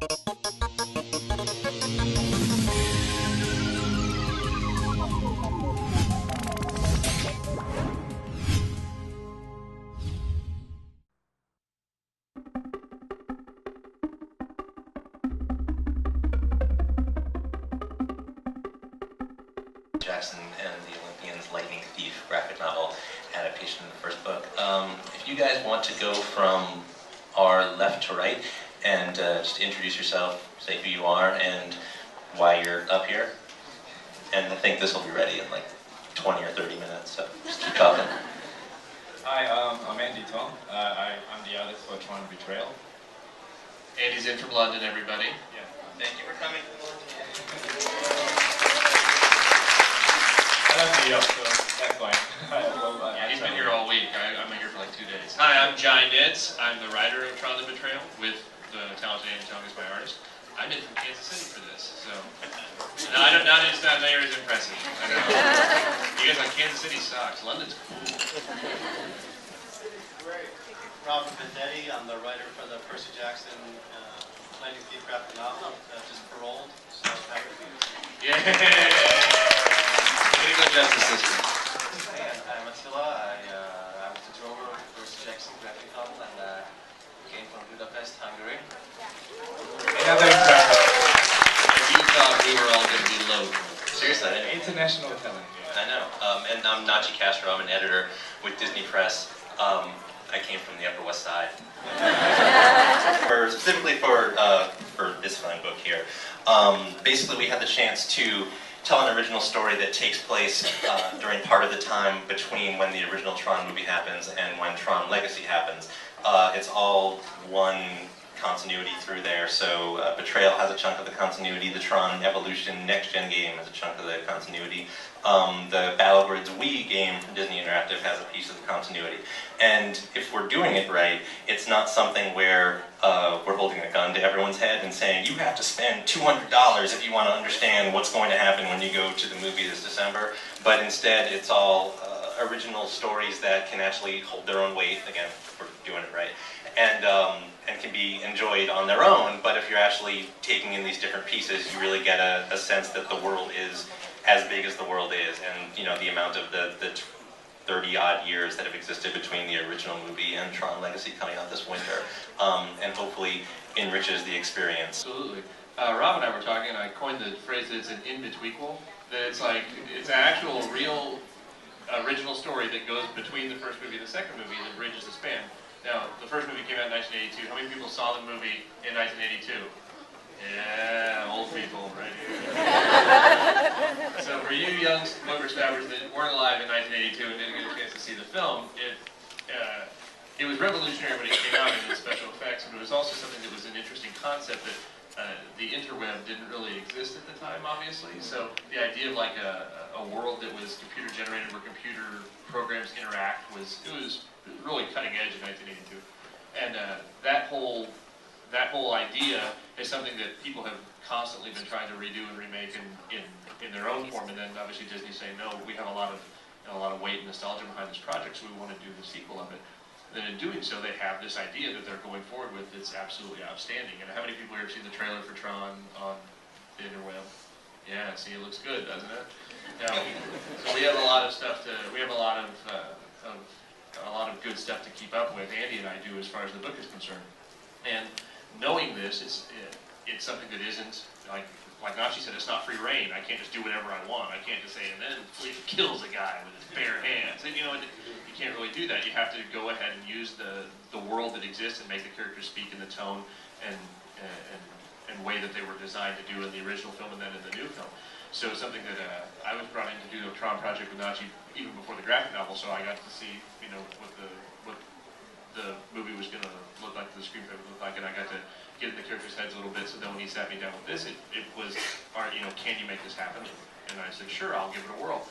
Jackson and the Olympians Lightning Thief graphic novel adaptation of the first book. If you guys want to go from our left to right and just introduce yourself, say who you are and why you're up here, and I think this will be ready in like 20 or 30 minutes, so just keep talking. Hi, I'm Andy Tong. I'm the artist for Tron Betrayal. Andy's in from London, everybody. Yeah. Thank you for coming. I love New York, so that's fine. Yeah, he's been here all week. I'm here for like 2 days. Hi, I'm Jai Nitz. I'm the writer of Tron the Betrayal with the talented Andy Tong as my artist. I'm in from Kansas City for this, so not near as impressive. I know. You guys like Kansas City sucks. London's cool. Great. Robert Vendetti. I'm the writer for the Percy Jackson Lightning Thief graphic novel. Just paroled, so happy to be here. Yeah. Critical justice system. Hey, I'm Attila. I was the drawer of the Percy Jackson graphic novel and came from Budapest, Hungary. Another impression. You thought we were all going to be local. Seriously, I didn't. International talent. I know. And I'm Nachi Castro. I'm an editor with Disney Press. I came from the Upper West Side. Specifically for this fine book here. Basically, we had the chance to tell an original story that takes place during part of the time between when the original Tron movie happens and when Tron Legacy happens. It's all one continuity through there, so Betrayal has a chunk of the continuity, the Tron Evolution Next Gen game has a chunk of the continuity, the Battlegrounds Wii game from Disney Interactive has a piece of the continuity. And if we're doing it right, it's not something where we're holding a gun to everyone's head and saying, you have to spend $200 if you want to understand what's going to happen when you go to the movie this December, but instead it's all original stories that can actually hold their own weight, again, if we're doing it right, and can be enjoyed on their own, but if you're actually taking in these different pieces, you really get a sense that the world is as big as the world is, and you know, the amount of the 30-odd years that have existed between the original movie and Tron Legacy coming out this winter, and hopefully enriches the experience. Absolutely. Rob and I were talking, and I coined the phrase that it's an in-betweequel, that it's like, it's an actual, real, original story that goes between the first movie and the second movie that bridges the span. Now, the first movie came out in 1982. How many people saw the movie in 1982? Yeah, old people right here. So for you young whippersnappers that weren't alive in 1982 and didn't get a chance to see the film, it was revolutionary when it came out in its special effects, but it was also something that was an interesting concept that the interweb didn't really exist at the time, obviously. So the idea of like a world that was computer generated where computer programs interact was really cutting edge in 1982. And that whole idea is something that people have constantly been trying to redo and remake in their own form. And then obviously Disney's saying, no, we have a lot of weight and nostalgia behind this project, so we want to do the sequel of it. And then in doing so, they have this idea that they're going forward with that's absolutely outstanding. And how many people here have seen the trailer for Tron on the interweb? Yeah, see, it looks good, doesn't it? Now, so we have a lot of stuff we have a lot of good stuff to keep up with. Andy and I do, as far as the book is concerned. And knowing this, it's something that isn't like Nachi said, it's not free reign. I can't just do whatever I want. I can't just say, and then Fleet kills a guy with his bare hands. And you know, you can't really do that. You have to go ahead and use the world that exists and make the characters speak in the tone and way that they were designed to do in the original film and then in the new film. So it's something that I was brought in to do a Tron project with Nachi even before the graphic novel, so I got to see, you know, what the movie was going to look like, the screenplay would look like, and I got to get in the characters' heads a little bit. So then when he sat me down with this, it was, all right, you know, can you make this happen? And I said, sure, I'll give it a whirl.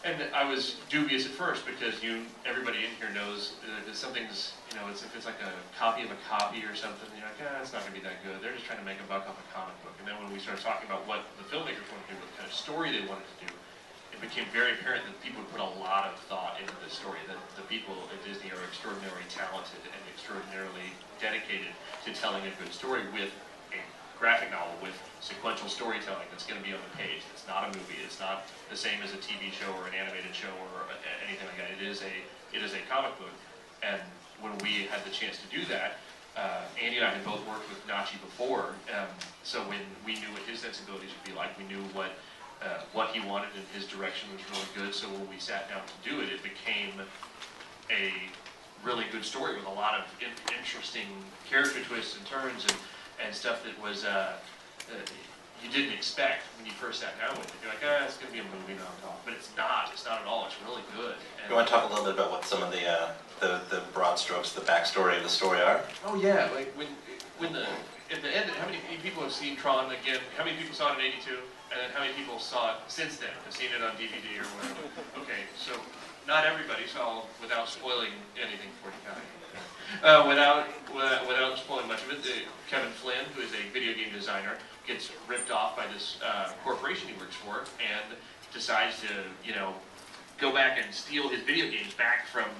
And I was dubious at first because everybody in here knows that something's, you know, if it's like a copy of a copy or something, you're like, it's not going to be that good. They're just trying to make a buck off a comic book. And then when we started talking about what the filmmakers wanted to do, what kind of story they wanted to do, it became very apparent that people put a lot of thought into this story, that the people at Disney are extraordinarily talented and extraordinarily dedicated to telling a good story with a graphic novel with sequential storytelling that's going to be on the page. It's not a movie. It's not the same as a TV show or an animated show or anything like that. It is a comic book. And when we had the chance to do that, Andy and I had both worked with Nachi before, so when we knew what his sensibilities would be like, we knew what he wanted, and his direction was really good. So when we sat down to do it, it became a really good story with a lot of interesting character twists and turns and stuff that was you didn't expect when you first sat down with it. You're like, it's going to be a movie now, but it's not. It's not at all. It's really good. And you want to talk a little bit about what some of the broad strokes, the backstory of the story are? Oh yeah, like when at the end, how many people have seen Tron again? How many people saw it in '82? And then how many people saw it since then? Have seen it on DVD or whatever? Okay, so not everybody saw, without spoiling anything for you guys. Without spoiling much of it, Kevin Flynn, who is a video game designer, gets ripped off by this corporation he works for, and decides to, go back and steal his video games back from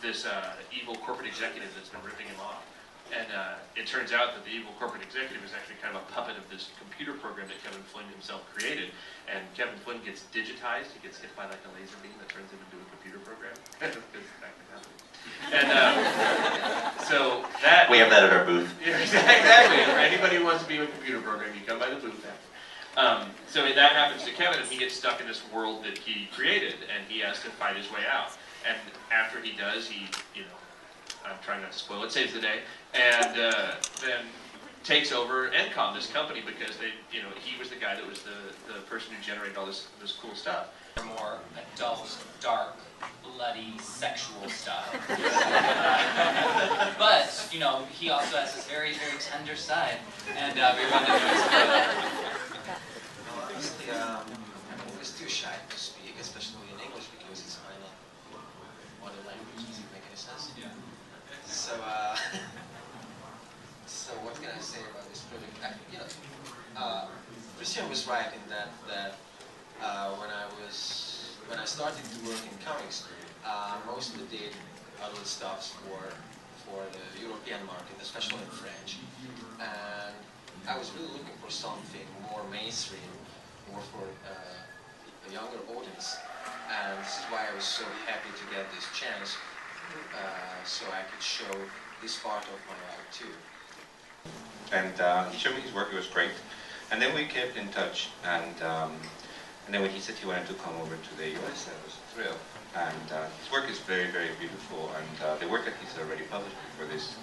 this evil corporate executive that's been ripping him off. And it turns out that the evil corporate executive is actually kind of a puppet of this computer program that Kevin Flynn himself created. And Kevin Flynn gets digitized. He gets hit by like a laser beam that turns him into a computer program. And so that... We have that at our booth. Yeah, exactly. For anybody who wants to be a computer program, you come by the booth after. So that happens to Kevin, and he gets stuck in this world that he created, and he has to fight his way out. And after he does, he, I'm trying not to spoil it, saves the day, and then takes over NCOM, this company, because he was the guy that was the person who generated all this cool stuff. More adult, dark, bloody, sexual stuff. But, he also has this very, very tender side, and we run into his Well, honestly, I'm always too shy to speak, especially in English, because it's my other language. Does it make any sense? Yeah. So, so what can I say about this project? Christian was right in that when I started to work in comics, mostly did other stuff for the European market, especially in French, and I was really looking for something more mainstream, more for a younger audience, and this is why I was so happy to get this chance, so I could show this part of my art too. And he showed me his work. It was great. And then we kept in touch, and then when he said he wanted to come over to the US, I was thrilled. And his work is very, very beautiful, and the work that he's already published before this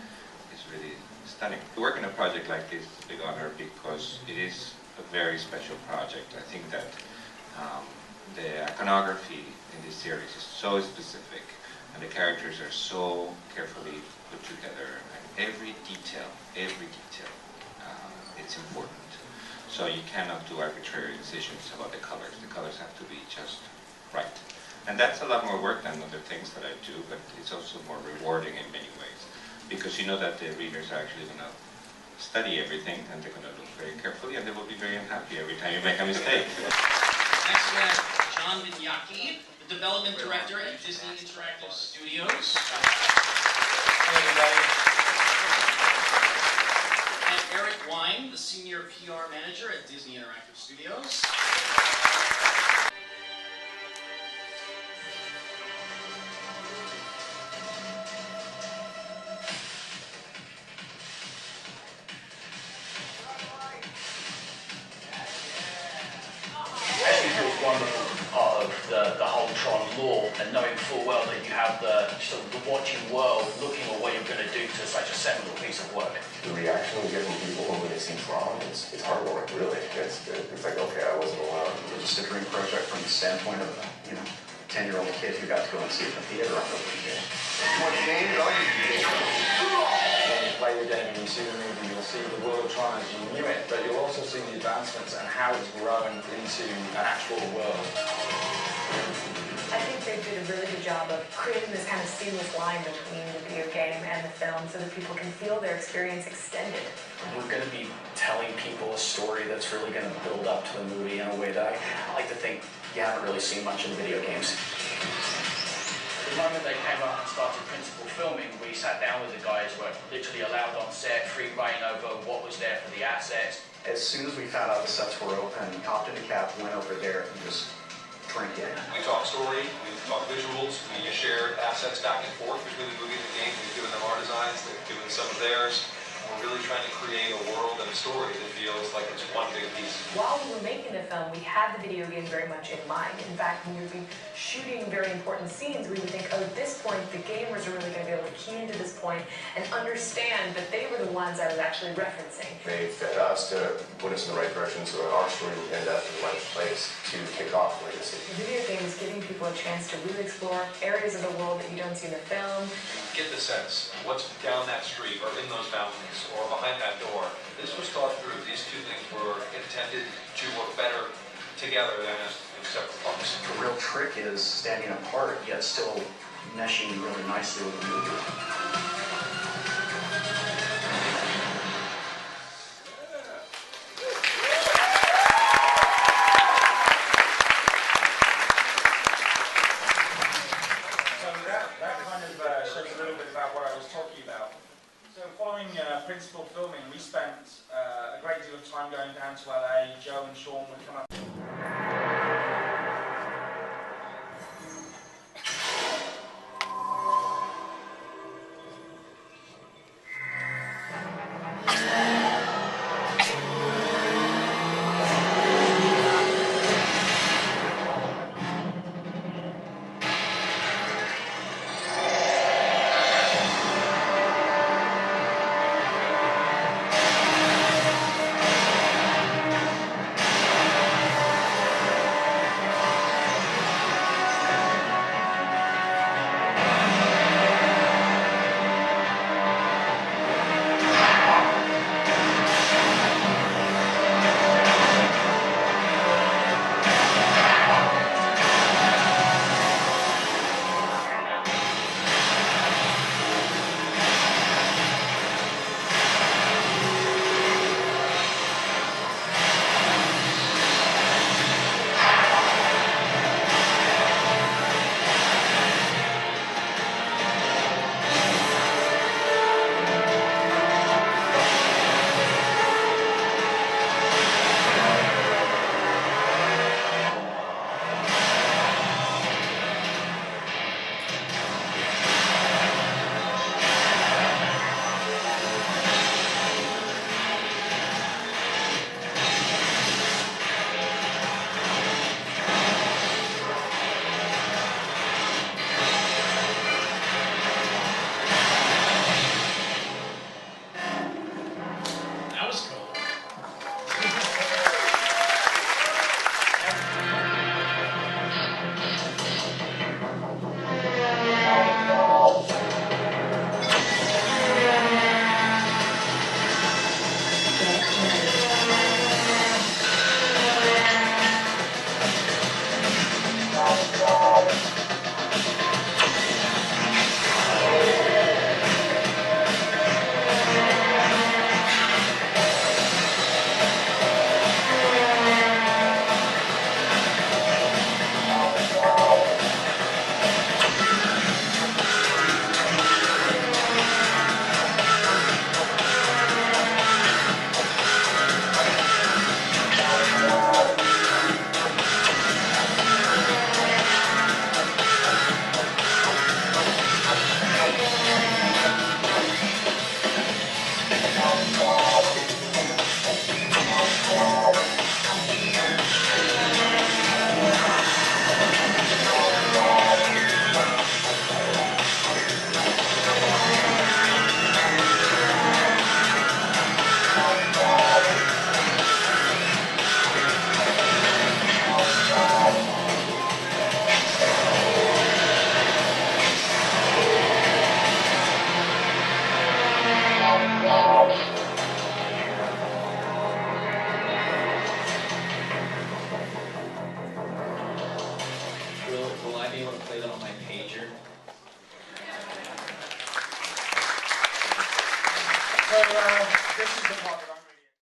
is really stunning. To work on a project like this is a big honor because it is a very special project. I think that the iconography in this series is so specific, and the characters are so carefully put together, and every detail, it's important. So you cannot do arbitrary decisions about the colors. The colors have to be just right. And that's a lot more work than other things that I do, but it's also more rewarding in many ways, because you know that the readers are actually going to study everything, and they're going to look very carefully, and they will be very unhappy every time you make a mistake. Next we have John Vinyaki, the development director at Disney Interactive Studios. Hey everybody. And Eric Wine, the senior PR manager at Disney Interactive Studios. Wonderful part of the whole Tron lore, and knowing full well that you have the sort of the watching world looking at what you're going to do to such a seminal piece of work. The reaction we get from people when they see Tron, it's heartwarming, really. It's like, okay, I wasn't alone. It was just a dream project from the standpoint of a 10-year-old kid who got to go and see it in the theater on the weekend. What game are you? When you play the game and you see the movie, you'll see the world of Tron as you knew it, but you'll also see the advancements and how it's grown into an actual world. I think they did a really good job of creating this kind of seamless line between the video game and the film so that people can feel their experience extended. We're going to be telling people a story that's really going to build up to the movie in a way that I like to think you haven't really seen much in video games. the moment they came up and started principal filming, we sat down with the guys, were literally allowed on set, free reign over what was there for the assets. As soon as we found out the sets were open, hopped in a cab, went over there, and just drinking. We talk story, we talk visuals, we share assets back and forth between the movie and the game. We've given them our designs, they've given some of theirs. We're really trying to create a world and a story that feels like it's one big piece. While we were making the film, we had the video game very much in mind. In fact, when we would be shooting very important scenes, we would think, oh, at this point, the gamers are really going to be able to key into this point and understand that they were the ones I was actually referencing. They fed us to put us in the right direction so that our story would end up in the right place to kick off Legacy. The video game is giving people a chance to really explore areas of the world that you don't see in the film. Get the sense of what's down that street or in those mountains or behind that door. This was thought through. These two things were intended to work better together than as separate parts. The real trick is standing apart, yet still meshing really nicely with the movie. Principal filming, we spent a great deal of time going down to LA. Joe and Sean would come up